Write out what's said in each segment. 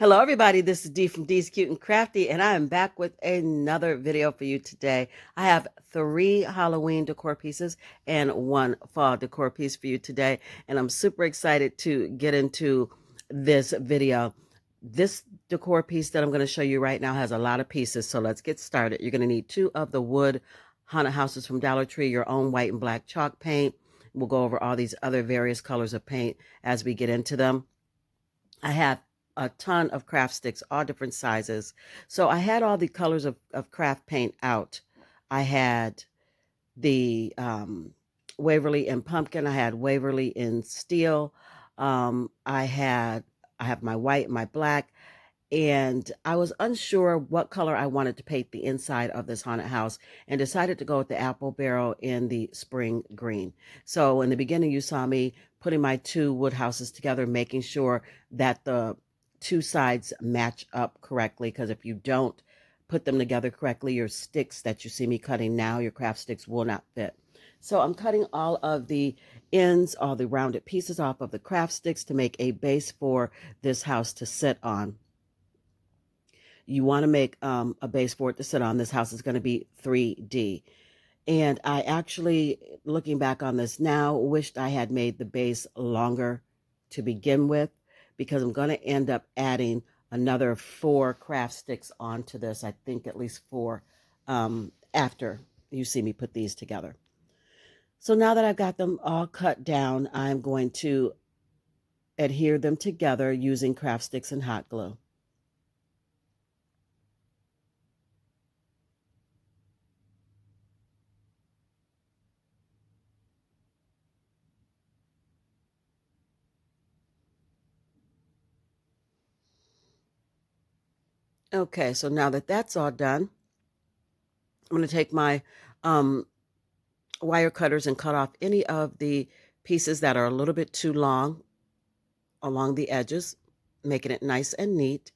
Hello everybody, this is Dee from Dee's Cute and Crafty, and I am back with another video for you today. I have 3 Halloween decor pieces and 1 fall decor piece for you today, and I'm super excited to get into this video. This decor piece that I'm going to show you right now has a lot of pieces, so let's get started. You're going to need 2 of the wood haunted houses from Dollar Tree, your own white and black chalk paint. We'll go over all these other various colors of paint as we get into them. I have a ton of craft sticks, all different sizes. So I had all the colors of craft paint out. I had the Waverly in pumpkin. I had Waverly in steel. I have my white, my black, and I was unsure what color I wanted to paint the inside of this haunted house and decided to go with the apple barrel in the spring green. So in the beginning, you saw me putting my 2 wood houses together, making sure that the 2 sides match up correctly, because if you don't put them together correctly, your sticks that you see me cutting now, your craft sticks, will not fit. So I'm cutting all of the ends, all the rounded pieces off of the craft sticks to make a base for this house to sit on. You want to make a base for it to sit on. This house is going to be 3D. And I actually, looking back on this now, wished I had made the base longer to begin with, because I'm going to end up adding another 4 craft sticks onto this. I think at least 4 after you see me put these together. So now that I've got them all cut down, I'm going to adhere them together using craft sticks and hot glue. Okay, so now that that's all done, I'm going to take my wire cutters and cut off any of the pieces that are a little bit too long along the edges, making it nice and neat.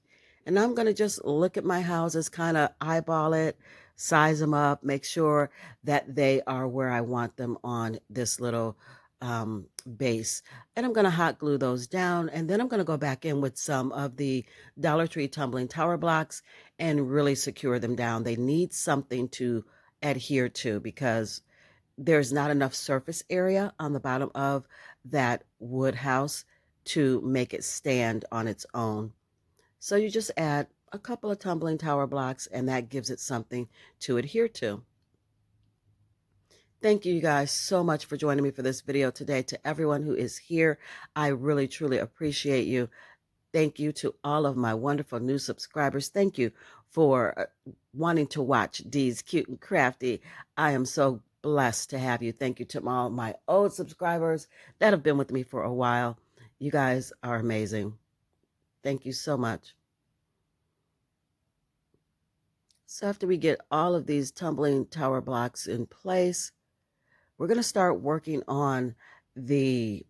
And I'm going to just look at my houses, kind of eyeball it, size them up, make sure that they are where I want them on this little base. And I'm going to hot glue those down. And then I'm going to go back in with some of the Dollar Tree tumbling tower blocks and really secure them down. They need something to adhere to, because there's not enough surface area on the bottom of that wood house to make it stand on its own. So you just add a couple of tumbling tower blocks, and that gives it something to adhere to. Thank you guys so much for joining me for this video today. To everyone who is here, I really, truly appreciate you. Thank you to all of my wonderful new subscribers. Thank you for wanting to watch Dee's Cute and Crafty. I am so blessed to have you. Thank you to all my old subscribers that have been with me for a while. You guys are amazing. Thank you so much. So after we get all of these tumbling tower blocks in place, we're going to start working on the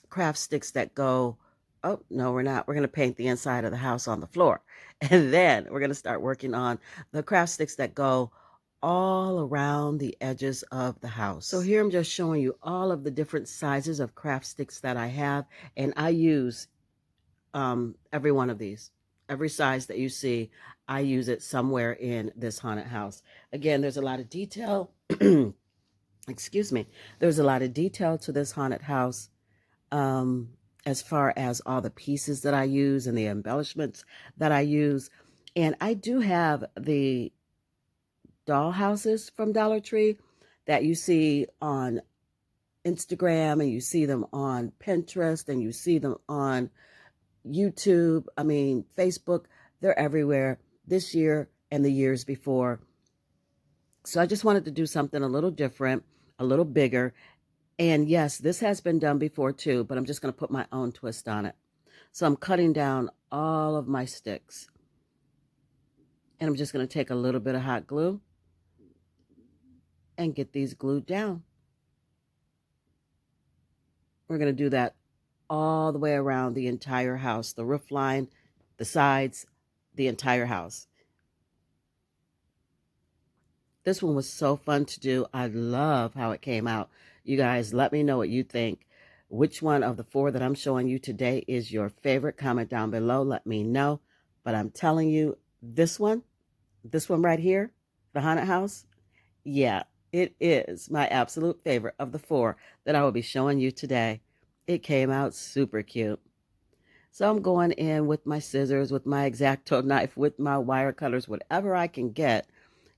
craft sticks that go, oh, no, we're not. We're going to paint the inside of the house on the floor. And then we're going to start working on the craft sticks that go all around the edges of the house. So here I'm just showing you all of the different sizes of craft sticks that I have. And I use every one of these. Every size that you see, I use it somewhere in this haunted house. Again, there's a lot of detail. Excuse me. There's a lot of detail to this haunted house. As far as all the pieces that I use and the embellishments that I use. And I do have the doll houses from Dollar Tree that you see on Instagram, and you see them on Pinterest, and you see them on YouTube, Facebook. They're everywhere this year and the years before. So I just wanted to do something a little different, a little bigger. And yes, this has been done before too, but I'm just going to put my own twist on it. So I'm cutting down all of my sticks. And I'm just going to take a little bit of hot glue and get these glued down. We're going to do that all the way around the entire house, the roof line, the sides, the entire house. This one was so fun to do. I love how it came out. You guys, let me know what you think. Which one of the four that I'm showing you today is your favorite? Comment down below. Let me know. But I'm telling you, this one right here, the haunted house, yeah, it is my absolute favorite of the four that I will be showing you today. It came out super cute. So I'm going in with my scissors, with my X-Acto knife, with my wire cutters, whatever I can get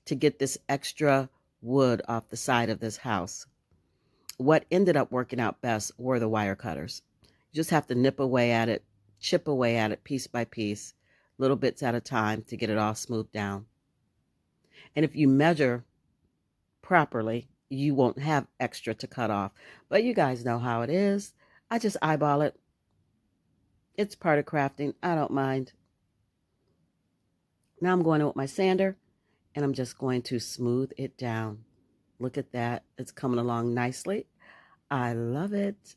to get this extra wood off the side of this house. What ended up working out best were the wire cutters. You just have to nip away at it, chip away at it piece by piece, little bits at a time to get it all smoothed down. And if you measure properly, you won't have extra to cut off. But you guys know how it is. I just eyeball it. It's part of crafting. I don't mind. Now I'm going in with my sander and I'm just going to smooth it down. Look at that. It's coming along nicely. I love it.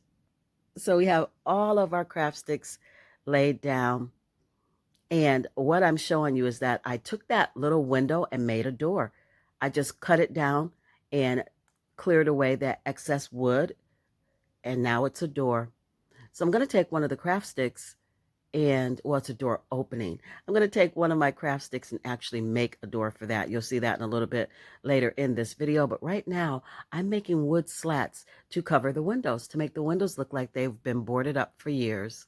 So we have all of our craft sticks laid down. And what I'm showing you is that I took that little window and made a door. I just cut it down and cleared away that excess wood. And now it's a door. So I'm going to take one of the craft sticks and, well, it's a door opening. I'm going to take one of my craft sticks and actually make a door for that. You'll see that in a little bit later in this video. But right now, I'm making wood slats to cover the windows, to make the windows look like they've been boarded up for years.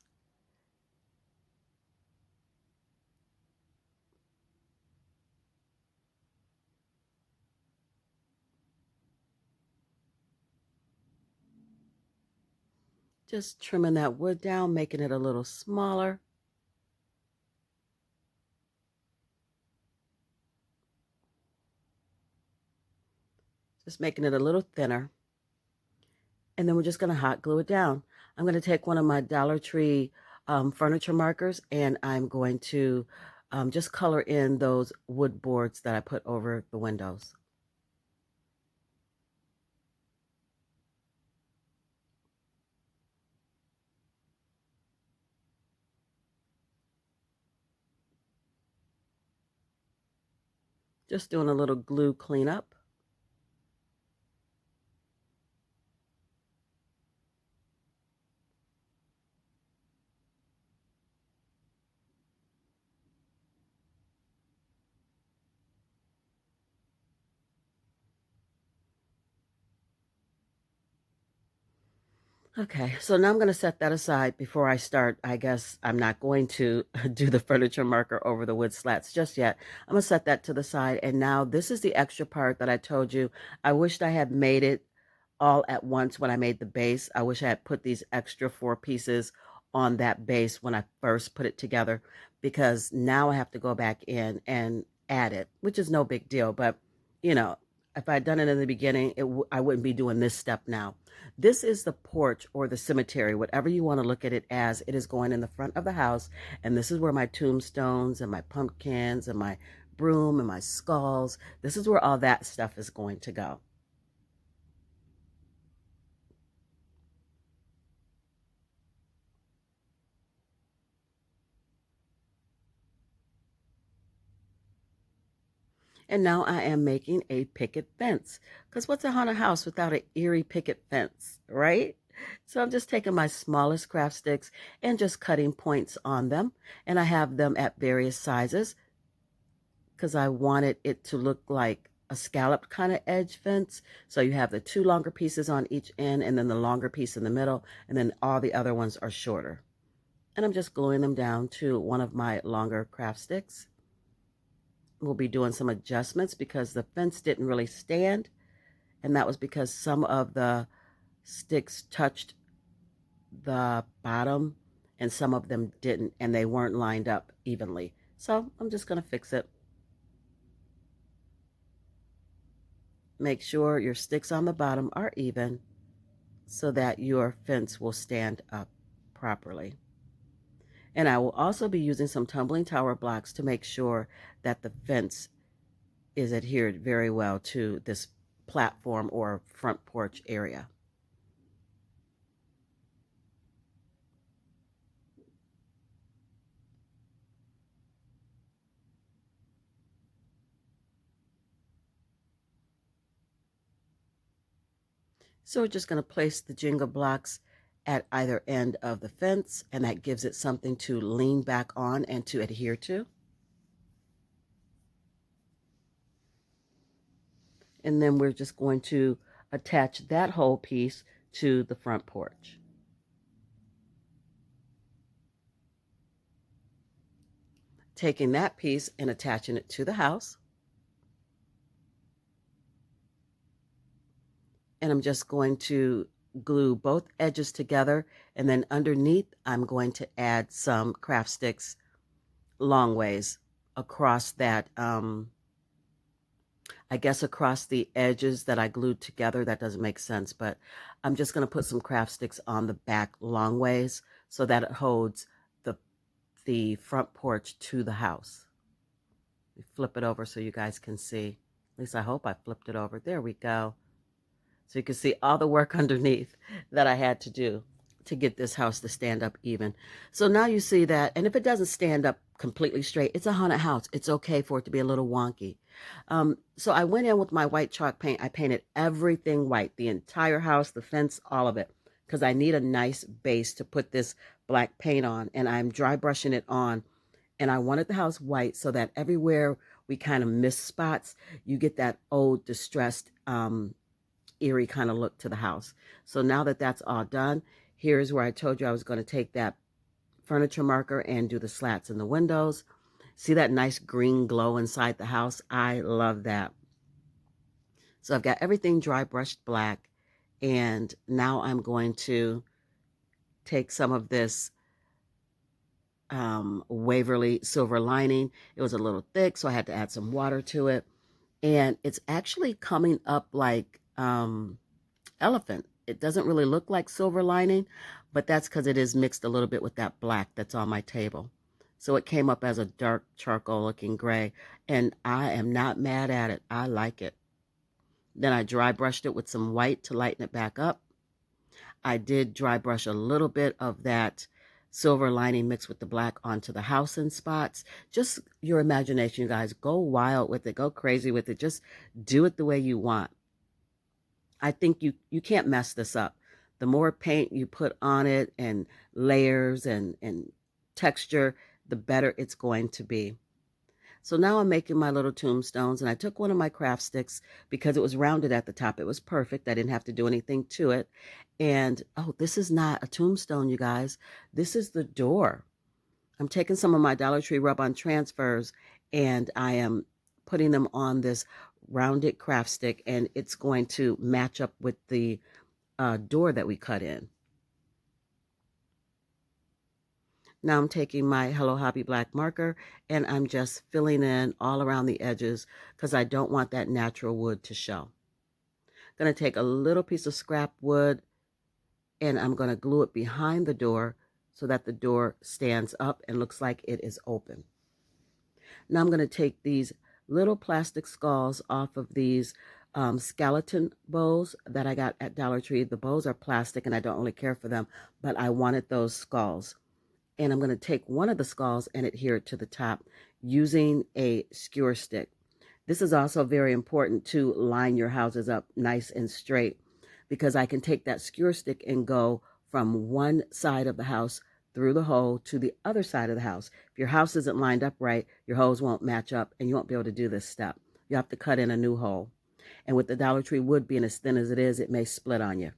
Just trimming that wood down, making it a little smaller. Just making it a little thinner. And then we're just going to hot glue it down. I'm going to take one of my Dollar Tree furniture markers and I'm going to just color in those wood boards that I put over the windows. Just doing a little glue cleanup. Okay, so now I'm going to set that aside before I start. I guess I'm not going to do the furniture marker over the wood slats just yet. I'm going to set that to the side. And now this is the extra part that I told you. I wished I had made it all at once when I made the base. I wish I had put these extra 4 pieces on that base when I first put it together, because now I have to go back in and add it, which is no big deal. But, you know, if I had done it in the beginning, I wouldn't be doing this step now. This is the porch or the cemetery, whatever you want to look at it as. It is going in the front of the house. And this is where my tombstones and my pumpkins and my broom and my skulls, this is where all that stuff is going to go. And now I am making a picket fence. Because what's a haunted house without an eerie picket fence, right? So I'm just taking my smallest craft sticks and just cutting points on them. And I have them at various sizes because I wanted it to look like a scalloped kind of edge fence. So you have the 2 longer pieces on each end and then the longer piece in the middle. And then all the other ones are shorter. And I'm just gluing them down to one of my longer craft sticks. We'll be doing some adjustments because the fence didn't really stand, and that was because some of the sticks touched the bottom and some of them didn't, and they weren't lined up evenly. So I'm just going to fix it. Make sure your sticks on the bottom are even so that your fence will stand up properly. And I will also be using some tumbling tower blocks to make sure that the fence is adhered very well to this platform or front porch area. So we're just going to place the Jenga blocks at either end of the fence, and that gives it something to lean back on and to adhere to. And then we're just going to attach that whole piece to the front porch. Taking that piece and attaching it to the house. And I'm just going to glue both edges together, and then underneath I'm going to add some craft sticks long ways across that, I guess across the edges that I glued together. That doesn't make sense, but I'm just going to put some craft sticks on the back long ways so that it holds the front porch to the house. Flip it over so you guys can see. At least I hope I flipped it over. There we go. So you can see all the work underneath that I had to do to get this house to stand up even. So now you see that, and if it doesn't stand up completely straight, it's a haunted house. It's okay for it to be a little wonky. So I went in with my white chalk paint. I painted everything white, the entire house, the fence, all of it, because I need a nice base to put this black paint on, and I'm dry brushing it on. And I wanted the house white so that everywhere we kind of miss spots, you get that old, distressed, eerie kind of look to the house. So now that that's all done, here's where I told you I was going to take that furniture marker and do the slats in the windows. See that nice green glow inside the house? I love that. So I've got everything dry brushed black, and now I'm going to take some of this Waverly silver lining. It was a little thick, so I had to add some water to it. And it's actually coming up like elephant. It doesn't really look like silver lining, but that's because it is mixed a little bit with that black that's on my table. So it came up as a dark charcoal looking gray, and I am not mad at it. I like it. Then I dry brushed it with some white to lighten it back up. I did dry brush a little bit of that silver lining mixed with the black onto the house in spots. Just your imagination, you guys. Go wild with it. Go crazy with it. Just do it the way you want. I think you can't mess this up. The more paint you put on it and layers and texture, the better it's going to be. So now I'm making my little tombstones, and I took one of my craft sticks because it was rounded at the top. It was perfect. I didn't have to do anything to it. And, oh, this is not a tombstone, you guys. This is the door. I'm taking some of my Dollar Tree rub-on transfers, and I am putting them on this rounded craft stick, and it's going to match up with the door that we cut in. Now I'm taking my Hello Hobby black marker, and I'm just filling in all around the edges because I don't want that natural wood to show. I'm going to take a little piece of scrap wood, and I'm going to glue it behind the door so that the door stands up and looks like it is open. Now I'm going to take these little plastic skulls off of these skeleton bows that I got at Dollar Tree. The bows are plastic, and I don't really care for them, but I wanted those skulls. And I'm going to take one of the skulls and adhere it to the top using a skewer stick. This is also very important to line your houses up nice and straight, because I can take that skewer stick and go from one side of the house through the hole to the other side of the house. If your house isn't lined up right, your holes won't match up and you won't be able to do this step. You have to cut in a new hole. And with the Dollar Tree wood being as thin as it is, it may split on you.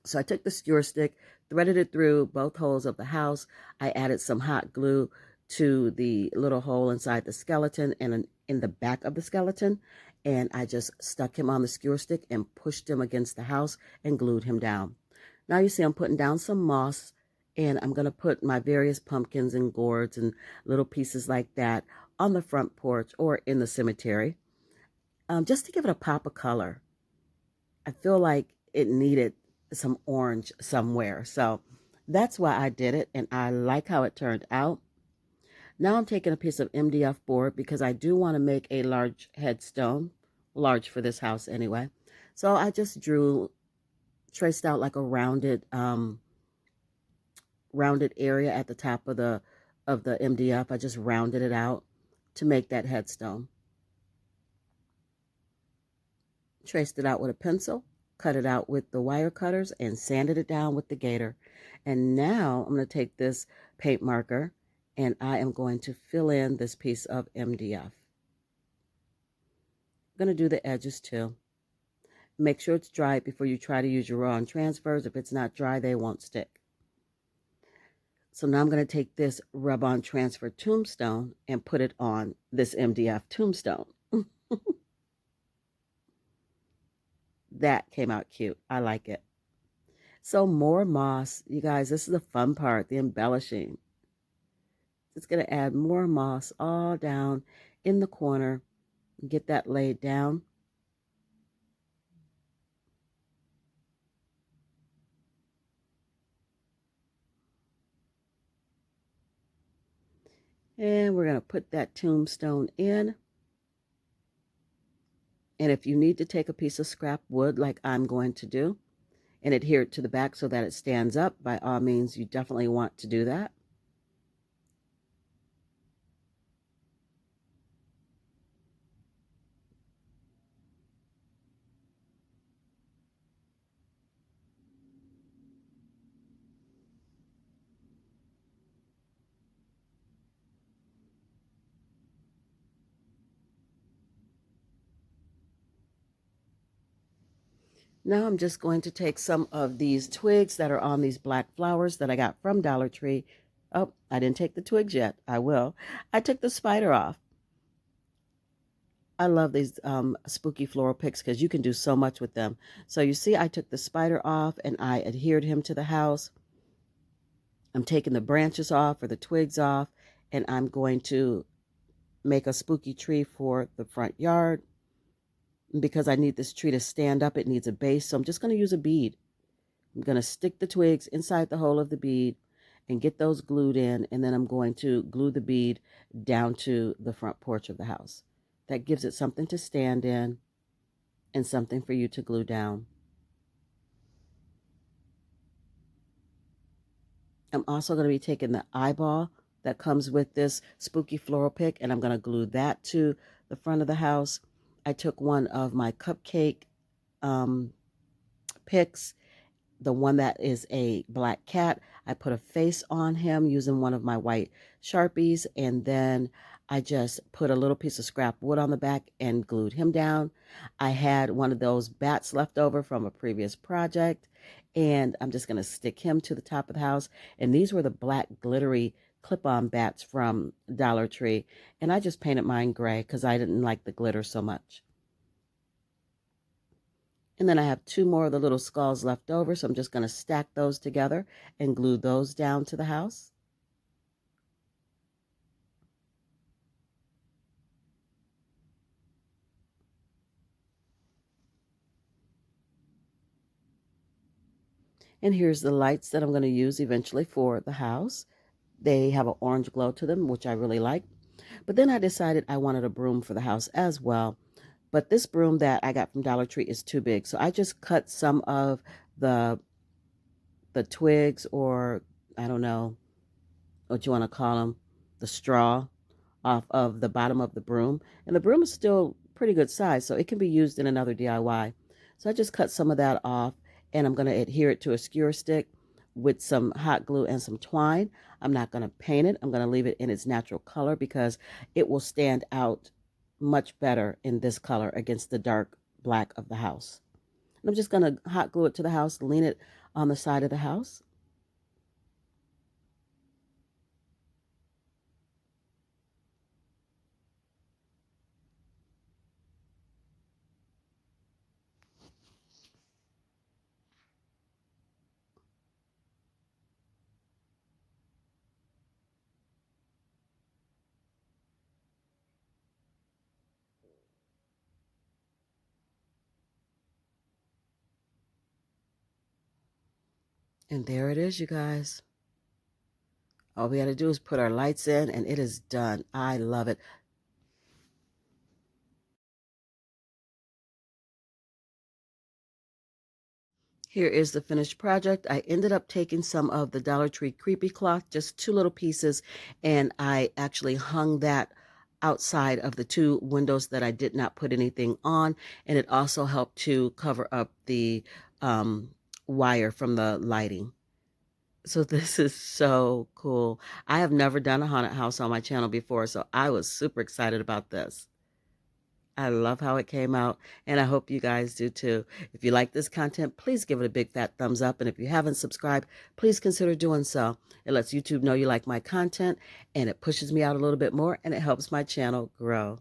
So I took the skewer stick, threaded it through both holes of the house. I added some hot glue to the little hole inside the skeleton and in the back of the skeleton. And I just stuck him on the skewer stick and pushed him against the house and glued him down. Now you see I'm putting down some moss, and I'm going to put my various pumpkins and gourds and little pieces like that on the front porch or in the cemetery, just to give it a pop of color. I feel like it needed some orange somewhere. So that's why I did it, and I like how it turned out. Now I'm taking a piece of MDF board because I do want to make a large headstone, large for this house anyway. So I just traced out like a rounded area at the top of the MDF. I just rounded it out to make that headstone. Traced it out with a pencil, cut it out with the wire cutters, and sanded it down with the gator. And now I'm going to take this paint marker and I am going to fill in this piece of MDF. I'm going to do the edges too. Make sure it's dry before you try to use your raw and transfers. If it's not dry, they won't stick. So now I'm going to take this rub-on transfer tombstone and put it on this MDF tombstone. That came out cute. I like it. So more moss. You guys, this is the fun part, the embellishing. It's going to add more moss all down in the corner. Get that laid down. And we're going to put that tombstone in. And if you need to take a piece of scrap wood like I'm going to do and adhere it to the back so that it stands up, by all means, you definitely want to do that. Now I'm just going to take some of these twigs that are on these black flowers that I got from Dollar Tree. Oh, I didn't take the twigs yet. I will. I took the spider off. I love these spooky floral picks because you can do so much with them. So you see, I took the spider off and I adhered him to the house. I'm taking the branches off or the twigs off, and I'm going to make a spooky tree for the front yard. Because I need this tree to stand up, it needs a base. So I'm just going to use a bead. I'm going to stick the twigs inside the hole of the bead and get those glued in. And then I'm going to glue the bead down to the front porch of the house. That gives it something to stand in and something for you to glue down. I'm also going to be taking the eyeball that comes with this spooky floral pick, and I'm going to glue that to the front of the house. I took one of my cupcake picks, the one that is a black cat. I put a face on him using one of my white Sharpies, and then I just put a little piece of scrap wood on the back and glued him down. I had one of those bats left over from a previous project, and I'm just going to stick him to the top of the house. And these were the black glittery clip-on bats from Dollar Tree, and I just painted mine gray because I didn't like the glitter so much. And then I have two more of the little skulls left over, so I'm just going to stack those together and glue those down to the house. And here's the lights that I'm going to use eventually for the house. They have an orange glow to them, which I really like. But then I decided I wanted a broom for the house as well. But this broom that I got from Dollar Tree is too big. So I just cut some of the twigs, or I don't know what you want to call them, the straw, off of the bottom of the broom. And the broom is still pretty good size, so it can be used in another DIY. So I just cut some of that off, and I'm going to adhere it to a skewer stick with some hot glue and some twine. I'm not going to paint it. I'm going to leave it in its natural color because it will stand out much better in this color against the dark black of the house. And I'm just going to hot glue it to the house, lean it on the side of the house. And there it is, you guys. All we got to do is put our lights in and it is done. I love it. Here is the finished project. I ended up taking some of the Dollar Tree creepy cloth, just two little pieces, and I actually hung that outside of the two windows that I did not put anything on, and it also helped to cover up the wire from the lighting. So this is so cool. I have never done a haunted house on my channel before, so I was super excited about this. I love how it came out, and I hope you guys do too. If you like this content, please give it a big fat thumbs up, and if you haven't subscribed, please consider doing so. It lets YouTube know you like my content, and it pushes me out a little bit more, and it helps my channel grow.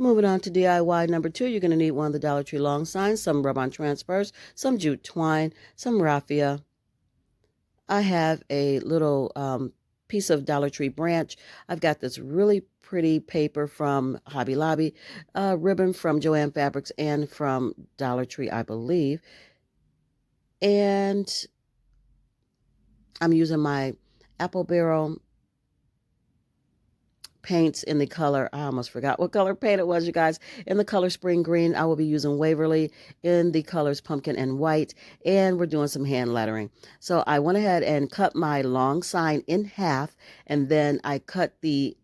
Moving on to DIY number 2, you're going to need one of the Dollar Tree long signs, some rub-on transfers, some jute twine, some raffia. I have a little piece of Dollar Tree branch. I've got this really pretty paper from Hobby Lobby, ribbon from Joann Fabrics and from Dollar Tree, I believe. And I'm using my apple barrel paints in the color, I almost forgot what color paint it was, you guys. In the color spring green, I will be using Waverly in the colors pumpkin and white, and we're doing some hand lettering. So I went ahead and cut my long sign in half, and then I cut the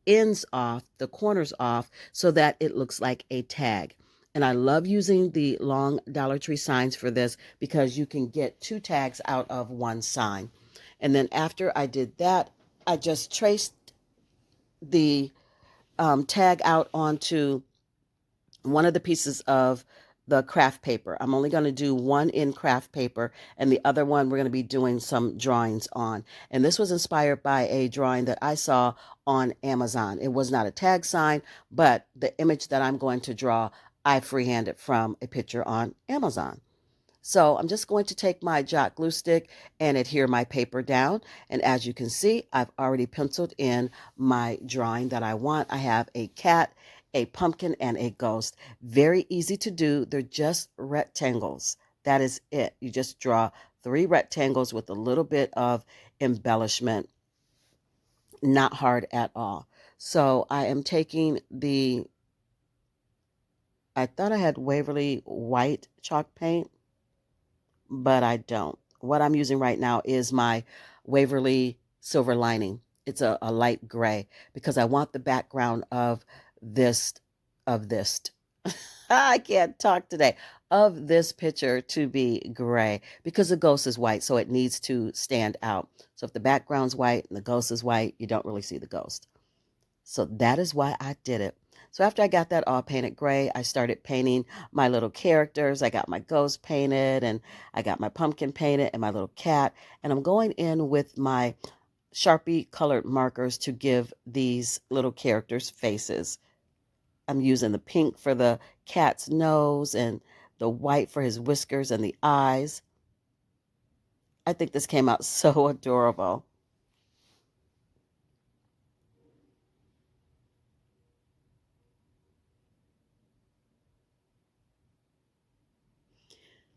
ends off, the corners off, so that it looks like a tag. And I love using the long Dollar Tree signs for this because you can get 2 tags out of 1 sign. And then after I did that, I just traced the tag out onto one of the pieces of the craft paper. I'm only going to do one in craft paper, and the other one we're going to be doing some drawings on. And this was inspired by a drawing that I saw on Amazon. It was not a tag sign, but the image that I'm going to draw, I freehanded from a picture on Amazon. So I'm just going to take my Jot glue stick and adhere my paper down. And as you can see, I've already penciled in my drawing that I want. I have a cat, a pumpkin, and a ghost. Very easy to do. They're just rectangles. That is it. You just draw 3 rectangles with a little bit of embellishment. Not hard at all. So I am taking I thought I had Waverly white chalk paint, but I don't. What I'm using right now is my Waverly Silver Lining. It's a light gray because I want the background this, of this. I can't talk today. Of this picture to be gray because the ghost is white, so it needs to stand out. So if the background's white and the ghost is white, you don't really see the ghost. So that is why I did it. So after I got that all painted gray, I started painting my little characters. I got my ghost painted, and I got my pumpkin painted, and my little cat. And I'm going in with my Sharpie colored markers to give these little characters faces. I'm using the pink for the cat's nose and the white for his whiskers and the eyes. I think this came out so adorable.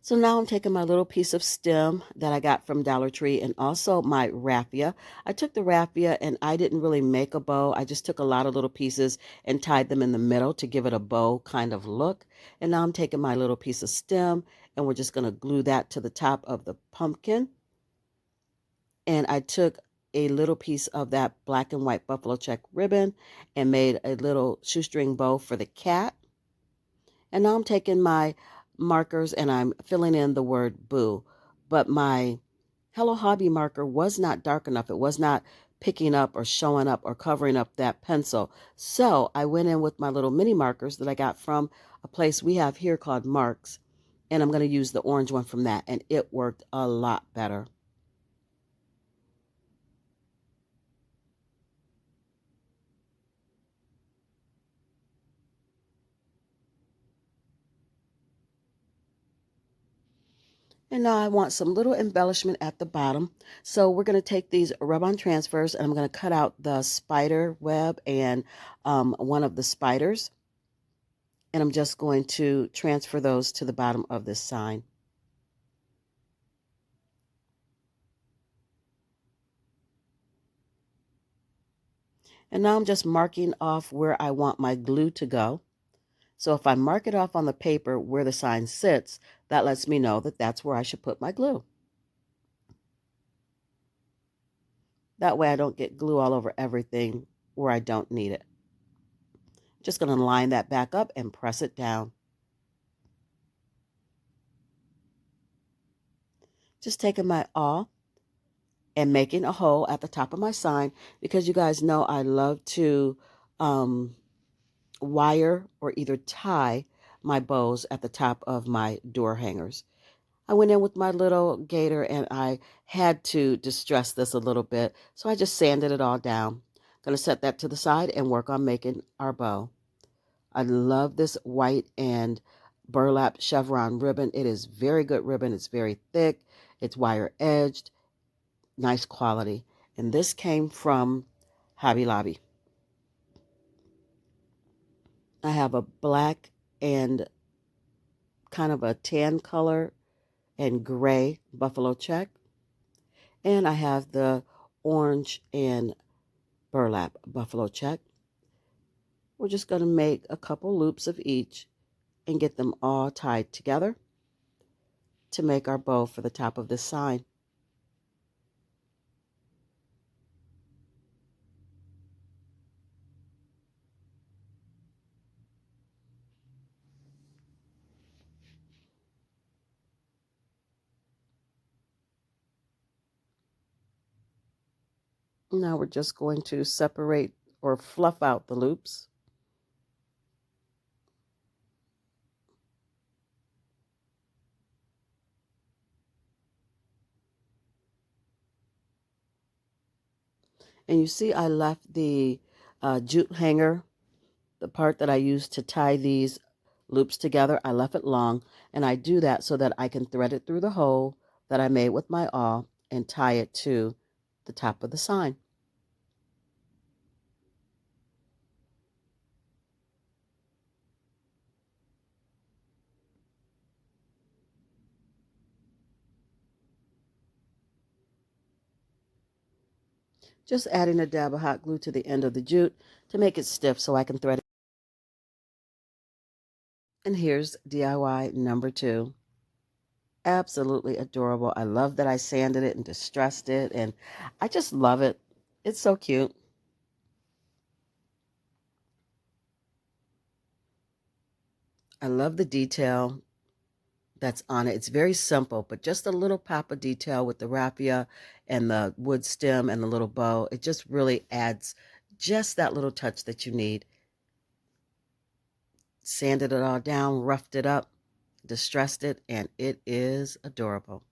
So now I'm taking my little piece of stem that I got from Dollar Tree and also my raffia. I took the raffia and I didn't really make a bow. I just took a lot of little pieces and tied them in the middle to give it a bow kind of look. And now I'm taking my little piece of stem and we're just going to glue that to the top of the pumpkin. And I took a little piece of that black and white buffalo check ribbon and made a little shoestring bow for the cat. And now I'm taking my markers and I'm filling in the word boo. But my Hello Hobby marker was not dark enough. It was not picking up or showing up or covering up that pencil. So I went in with my little mini markers that I got from a place we have here called Marks. And I'm going to use the orange one from that. And it worked a lot better. And now I want some little embellishment at the bottom. So we're going to take these rub-on transfers and I'm going to cut out the spider web and one of the spiders. And I'm just going to transfer those to the bottom of this sign. And now I'm just marking off where I want my glue to go. So if I mark it off on the paper where the sign sits, that lets me know that that's where I should put my glue. That way I don't get glue all over everything where I don't need it. Just going to line that back up and press it down. Just taking my awl and making a hole at the top of my sign, because you guys know I love to wire or either tie my bows at the top of my door hangers. I went in with my little gator and I had to distress this a little bit, so I just sanded it all down. Going to set that to the side and work on making our bow. I love this white and burlap chevron ribbon. It is very good ribbon. It's very thick. It's wire edged. Nice quality. And this came from Hobby Lobby. I have a black and kind of a tan color and gray buffalo check. And I have the orange and burlap buffalo check. We're just going to make a couple loops of each and get them all tied together to make our bow for the top of this sign. Now we're just going to separate or fluff out the loops. And you see I left the jute hanger, the part that I used to tie these loops together, I left it long, and I do that so that I can thread it through the hole that I made with my awl and tie it to the top of the sign. Just adding a dab of hot glue to the end of the jute to make it stiff so I can thread it. And here's DIY number 2. Absolutely adorable. I love that I sanded it and distressed it, and I just love it. It's so cute. I love the detail that's on it. It's very simple, but just a little pop of detail with the raffia and the wood stem and the little bow. It just really adds just that little touch that you need. Sanded it all down, roughed it up, distressed it, and it is adorable.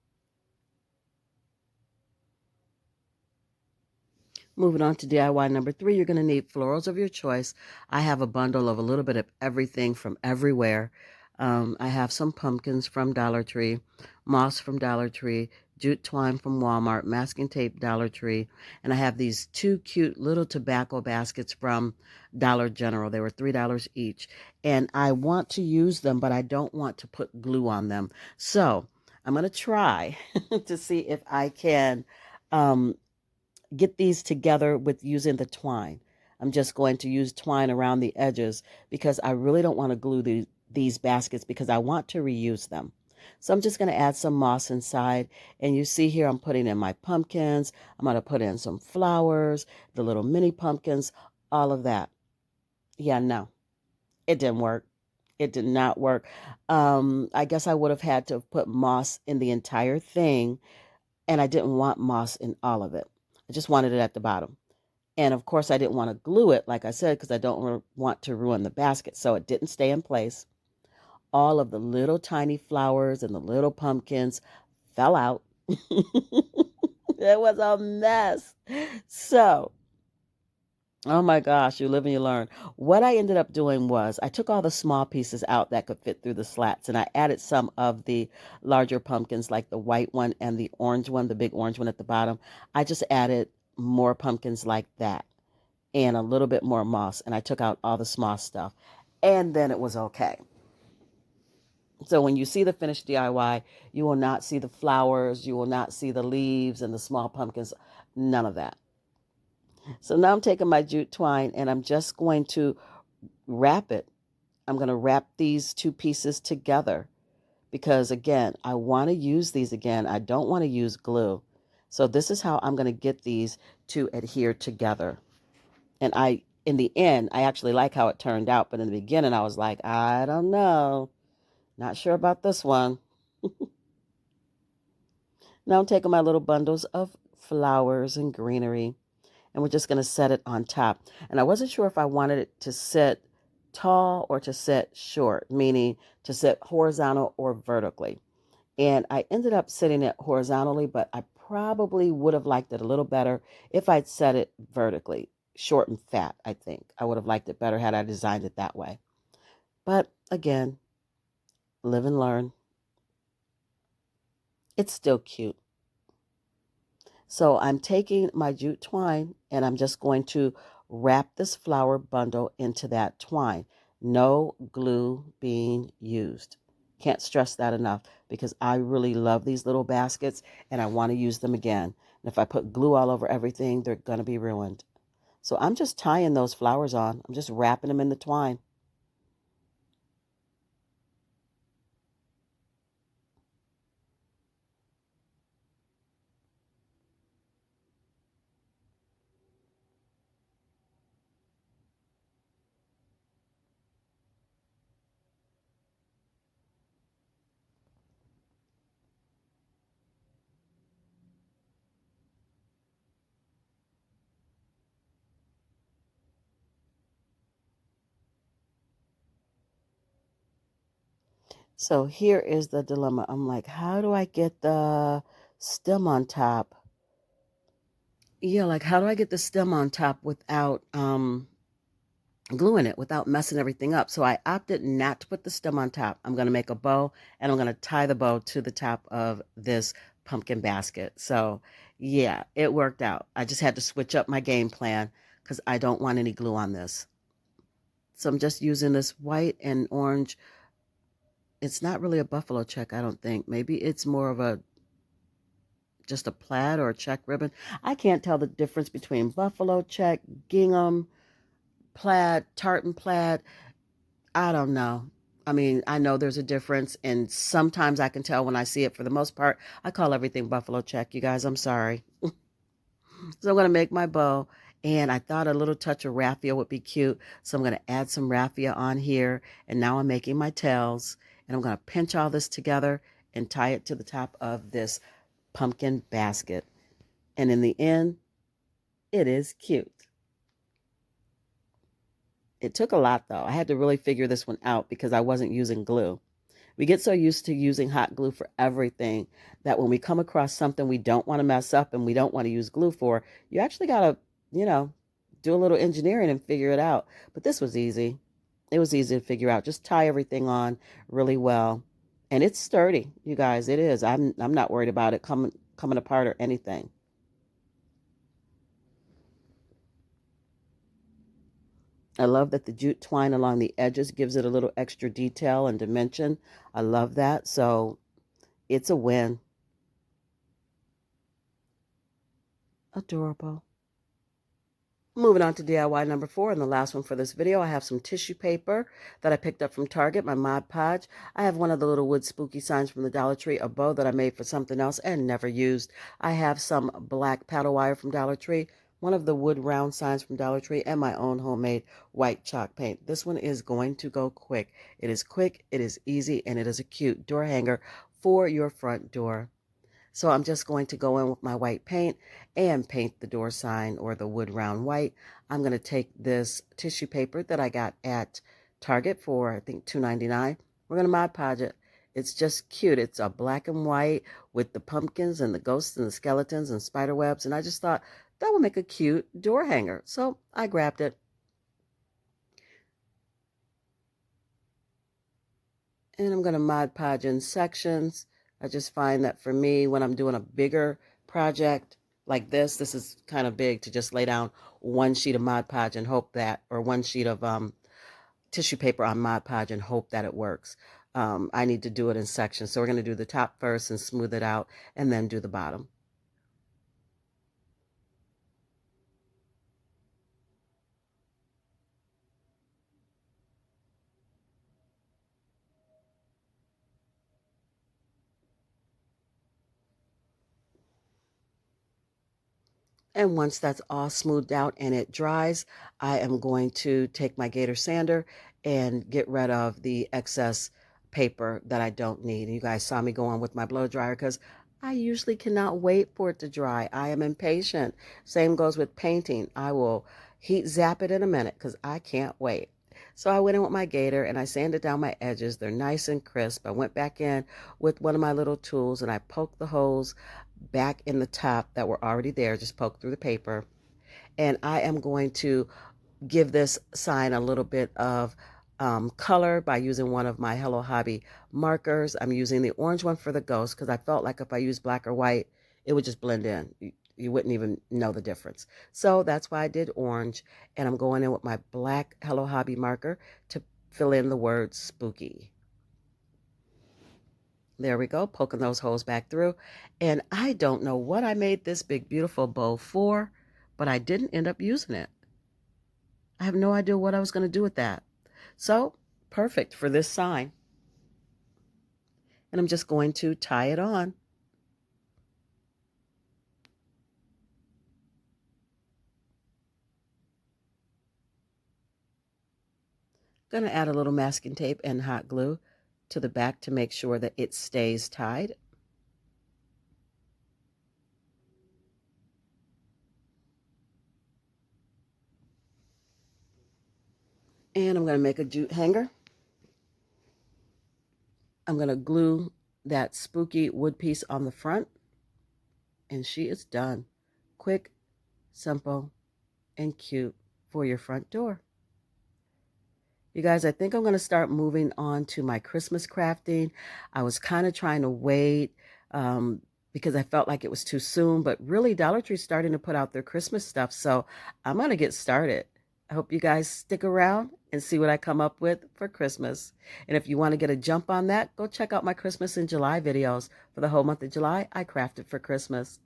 Moving on to DIY number 3, you're going to need florals of your choice. I have a bundle of a little bit of everything from everywhere. I have some pumpkins from Dollar Tree, moss from Dollar Tree, jute twine from Walmart, masking tape Dollar Tree, and I have these 2 cute little tobacco baskets from Dollar General. They were $3 each, and I want to use them, but I don't want to put glue on them. So I'm going to try to see if I can um, get these together with using the twine. I'm just going to use twine around the edges because I really don't want to glue these baskets because I want to reuse them. So I'm just going to add some moss inside. And you see here I'm putting in my pumpkins. I'm going to put in some flowers, the little mini pumpkins, all of that. Yeah, no, it didn't work. It did not work. I guess I would have had to have put moss in the entire thing, and I didn't want moss in all of it. I just wanted it at the bottom. And of course, I didn't want to glue it, like I said, because I don't want to ruin the basket. So it didn't stay in place. All of the little tiny flowers and the little pumpkins fell out. It was a mess. So, oh my gosh, you live and you learn. What I ended up doing was I took all the small pieces out that could fit through the slats, and I added some of the larger pumpkins, like the white one and the orange one, the big orange one at the bottom. I just added more pumpkins like that and a little bit more moss, and I took out all the small stuff, and then it was okay. So when you see the finished DIY, you will not see the flowers, you will not see the leaves and the small pumpkins, none of that. So now I'm taking my jute twine and I'm just going to wrap it. I'm going to wrap these two pieces together because, again, I want to use these again. I don't want to use glue. So this is how I'm going to get these to adhere together. And in the end, I actually like how it turned out. But in the beginning, I was like, I don't know. Not sure about this one. Now I'm taking my little bundles of flowers and greenery, and we're just going to set it on top. And I wasn't sure if I wanted it to sit tall or to sit short, meaning to sit horizontal or vertically. And I ended up sitting it horizontally, but I probably would have liked it a little better if I'd set it vertically, short and fat, I think. I would have liked it better had I designed it that way. But again, live and learn. It's still cute. So I'm taking my jute twine and I'm just going to wrap this flower bundle into that twine. No glue being used. Can't stress that enough because I really love these little baskets and I want to use them again. And if I put glue all over everything, they're going to be ruined. So I'm just tying those flowers on. I'm just wrapping them in the twine. So here is the dilemma. I'm like, how do I get the stem on top? Yeah, like how do I get the stem on top without gluing it, without messing everything up? So I opted not to put the stem on top. I'm going to make a bow and I'm going to tie the bow to the top of this pumpkin basket. So yeah, it worked out. I just had to switch up my game plan because I don't want any glue on this. So I'm just using this white and orange. It's not really a buffalo check, I don't think. Maybe it's more of a just a plaid or a check ribbon. I can't tell the difference between buffalo check, gingham, plaid, tartan plaid. I don't know. I mean, I know there's a difference, and sometimes I can tell when I see it. For the most part, I call everything buffalo check. You guys, I'm sorry. So I'm going to make my bow, and I thought a little touch of raffia would be cute. So I'm going to add some raffia on here, and now I'm making my tails, and I'm going to pinch all this together and tie it to the top of this pumpkin basket. And in the end, it is cute. It took a lot though. I had to really figure this one out because I wasn't using glue. We get so used to using hot glue for everything that when we come across something we don't want to mess up and we don't want to use glue for, you actually got to, you know, do a little engineering and figure it out. But this was easy. It was easy to figure out. Just tie everything on really well. And it's sturdy, you guys. It is. I'm not worried about it coming apart or anything. I love that the jute twine along the edges gives it a little extra detail and dimension. I love that. So it's a win. Adorable. Moving on to DIY number 4 and the last one for this video, I have some tissue paper that I picked up from Target, my Mod Podge. I have one of the little wood spooky signs from the Dollar Tree, a bow that I made for something else and never used. I have some black paddle wire from Dollar Tree, one of the wood round signs from Dollar Tree, and my own homemade white chalk paint. This one is going to go quick. It is quick, it is easy, and it is a cute door hanger for your front door. So I'm just going to go in with my white paint and paint the door sign or the wood round white. I'm going to take this tissue paper that I got at Target for, I think, $2.99. We're going to Mod Podge it. It's just cute. It's a black and white with the pumpkins and the ghosts and the skeletons and spider webs. And I just thought that would make a cute door hanger. So I grabbed it. And I'm going to Mod Podge in sections. I just find that for me, when I'm doing a bigger project like this is kind of big to just lay down one sheet of Mod Podge and hope that, or one sheet of tissue paper on Mod Podge and hope that it works. I need to do it in sections. So we're going to do the top first and smooth it out and then do the bottom. And once that's all smoothed out and it dries, I am going to take my Gator sander and get rid of the excess paper that I don't need. And you guys saw me go on with my blow dryer because I usually cannot wait for it to dry. I am impatient. Same goes with painting. I will heat zap it in a minute because I can't wait. So I went in with my Gator and I sanded down my edges. They're nice and crisp. I went back in with one of my little tools and I poked the holes back in the top that were already there, just poke through the paper. And I am going to give this sign a little bit of color by using one of my Hello Hobby markers. I'm using the orange one for the ghost because I felt like if I used black or white, it would just blend in. You wouldn't even know the difference. So that's why I did orange. And I'm going in with my black Hello Hobby marker to fill in the word spooky. There we go, poking those holes back through. And I don't know what I made this big, beautiful bow for, but I didn't end up using it. I have no idea what I was going to do with that. So, perfect for this sign. And I'm just going to tie it on. Going to add a little masking tape and hot glue to the back to make sure that it stays tied. And I'm going to make a jute hanger. I'm going to glue that spooky wood piece on the front. And she is done. Quick, simple, and cute for your front door. You guys, I think I'm going to start moving on to my Christmas crafting. I was kind of trying to wait because I felt like it was too soon, but really Dollar Tree's starting to put out their Christmas stuff, so I'm going to get started. I hope you guys stick around and see what I come up with for Christmas. And if you want to get a jump on that, go check out my Christmas in July videos. For the whole month of July, I crafted for Christmas.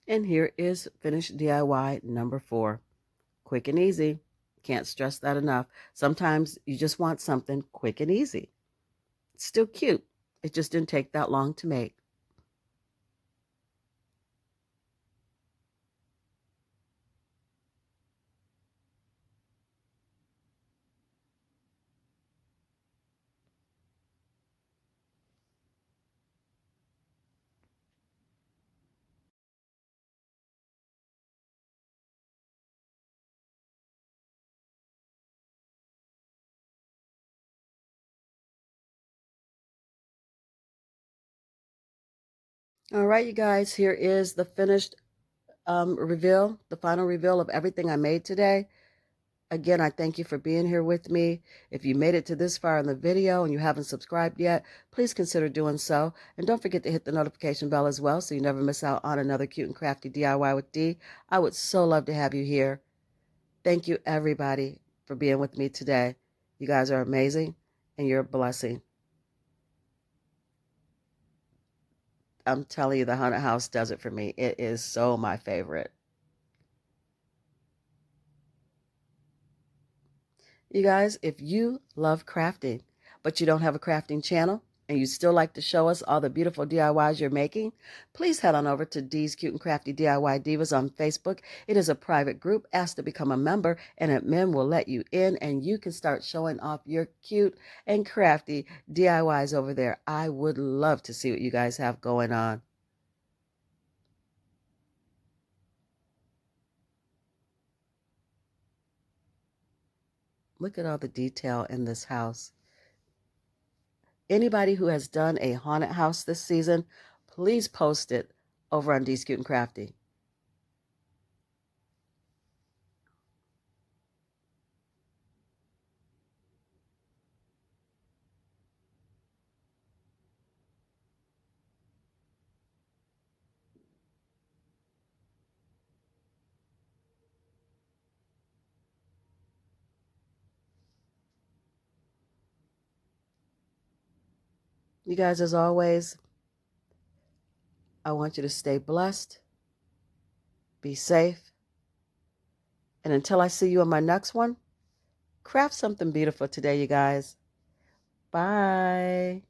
And here is finished DIY number 4. Quick and easy. Can't stress that enough. Sometimes you just want something quick and easy. It's still cute. It just didn't take that long to make. All right, you guys, here is the finished reveal, the final reveal of everything I made today. Again, I thank you for being here with me. If you made it to this far in the video and you haven't subscribed yet, please consider doing so. And don't forget to hit the notification bell as well so you never miss out on another Cute and Crafty DIY with D. I would so love to have you here. Thank you, everybody, for being with me today. You guys are amazing, and you're a blessing. I'm telling you, the haunted house does it for me. It is so my favorite. You guys, if you love crafting, but you don't have a crafting channel, and you still like to show us all the beautiful DIYs you're making, please head on over to D's Cute and Crafty DIY Divas on Facebook. It is a private group. Ask to become a member, and admin will let you in, and you can start showing off your cute and crafty DIYs over there. I would love to see what you guys have going on. Look at all the detail in this house. Anybody who has done a haunted house this season, please post it over on D's Cute and Crafty. You guys, as always, I want you to stay blessed, be safe, and until I see you on my next one, craft something beautiful today, you guys. Bye.